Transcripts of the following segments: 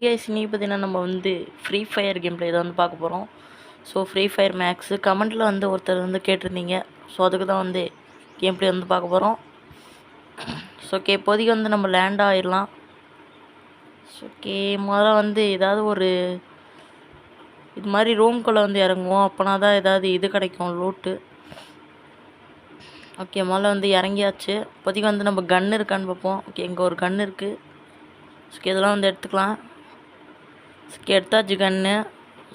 Guys இன்னைக்கு பார்த்தீங்கன்னா நம்ம வந்து ஃப்ரீ ஃபயர் கேம் பிளே தான் வந்து பார்க்க போகிறோம். ஸோ ஃப்ரீ ஃபயர் மேக்ஸு கமெண்ட்டில் வந்து ஒருத்தர் வந்து கேட்டிருந்தீங்க. ஸோ அதுக்கு தான் வந்து கேம் பிளே வந்து பார்க்க போகிறோம். ஸோ ஓகே, இப்போதைக்கு வந்து நம்ம லேண்ட் ஆகிடலாம். ஸோ ஓகே, முதல்ல வந்து ஏதாவது ஒரு இது மாதிரி ரூம்குள்ளே வந்து இறங்குவோம். அப்போனா தான் ஏதாவது இது கிடைக்கும், லூட்டு. ஓகே, முதல்ல வந்து இறங்கியாச்சு. இப்போதைக்கு வந்து நம்ம கன் இருக்கான்னு பார்ப்போம். ஓகே, இங்கே ஒரு கன் இருக்குது. ஸோ இதெல்லாம் வந்து எடுத்துக்கலாம். எடுத்தாச்சு கன்று.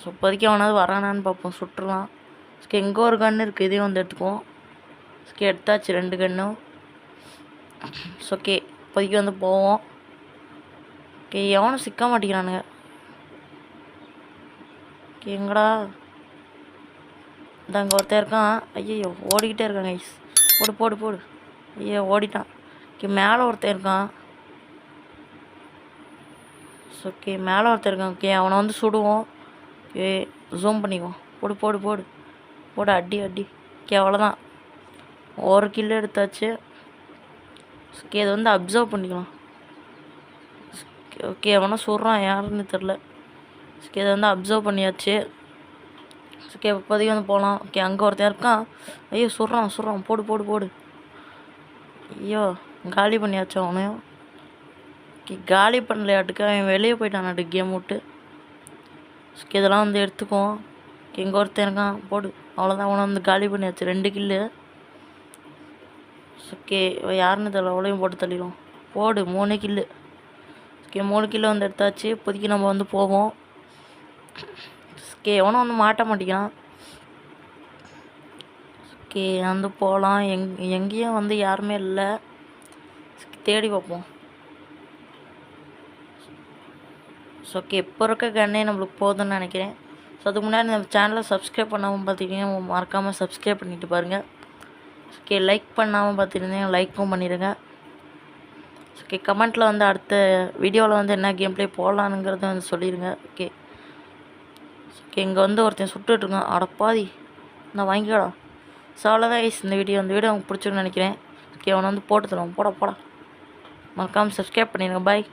ஸோ இப்போதைக்கு அவனாவது வரானான்னு பார்ப்போம், சுட்டுருலாம். எங்கே ஒரு கன்று இருக்குது, இதையும் வந்து எடுத்துக்குவோம். எடுத்தாச்சு 2 கன்னும். ஓகே, இப்போதைக்கு வந்து போவோம். ஓகே, எவனும் சிக்க மாட்டேங்கிறானுங்க. ஓகே, எங்கடா இந்த அங்கே ஒருத்தர் இருக்கான். ஐயோ, ஓடிக்கிட்டே இருக்காங்க ஐஸ். போடு போடு போடு. ஐயோ, ஓடிட்டான். ஓகே, மேலே ஒருத்தர் இருக்கான். ஓகே, மேலே ஒருத்தர் இருக்கான். ஓகே, அவனை வந்து சுடுவோம். ஓகே, ஜூம் பண்ணிக்குவோம். போடு போடு போடு போடு, அடி அடி. ஓகே, அவ்வளோதான், ஒரு கில்லு எடுத்தாச்சு. ஓகே, இதை வந்து அப்சர்வ் பண்ணிக்கலாம். ஓகே, அவனை சுடுறான், யாருன்னு தெரில. ஓகே, இதை வந்து அப்சர்வ் பண்ணியாச்சு. ஓகே, இப்போதைக்கு வந்து போகலாம். ஓகே, அங்கே ஒருத்தன் இருக்கான். ஐயோ, சுடுறான் சுடுறான். போடு போடு போடு. ஐயோ, காலி பண்ணியாச்சு அவனையும். ஓகே, காலி பண்ணலையாட்டுக்கு அவன் வெளியே போயிட்டான் கேம் விட்டு. ஓகே, இதெல்லாம் வந்து எடுத்துக்குவோம். எங்கே ஒருத்தன் இருக்கான். போடு, அவ்வளோதான், அவனை வந்து காலி பண்ணியாச்சு. 2 கில்லு. ஓகே, யாருன்னு தெரியல, அவ்வளோயும் போட்டு தள்ளிடுவோம். போடு, 3 கில்லு. ஓகே, 3 கில்லு வந்து எடுத்தாச்சு. இப்போதைக்கு நம்ம வந்து போவோம். ஓகே, எவனும் வந்து மாட்ட மாட்டேங்கிறான். ஓகே, வந்து போகலாம். எங்கேயும் வந்து யாருமே இல்லை, தேடி பார்ப்போம். ஸோ ஓகே, இப்போ இருக்க கன்னே நம்மளுக்கு போதும்னு நினைக்கிறேன். ஸோ அதுக்கு முன்னாடி நம்ம சேனலை சப்ஸ்கிரைப் பண்ணாமல் பார்த்தீங்கன்னா மறக்காமல் சப்ஸ்கிரைப் பண்ணிவிட்டு பாருங்கள். ஓகே, லைக் பண்ணாமல் பார்த்துருந்தீங்க, லைக்கும் பண்ணிடுங்க. ஓகே, கமெண்ட்டில் வந்து அடுத்த வீடியோவில் வந்து என்ன கேம் பிளே போடலானுங்கிறத வந்து சொல்லிடுங்க. ஓகே ஓகே, இங்கே வந்து ஒருத்தன் சுட்டுட்ருக்கான். அடப்பாதி, நான் வாங்கிக்கடா. ஸோ அவ்வளோதான் ஐஸ், இந்த வீடியோ உங்களுக்கு பிடிச்சிருன்னு நினைக்கிறேன். ஓகே, அவனை வந்து போட்டு தருவோம். போட போட மறக்காமல் சப்ஸ்கிரைப் பண்ணிடுங்க. பாய்.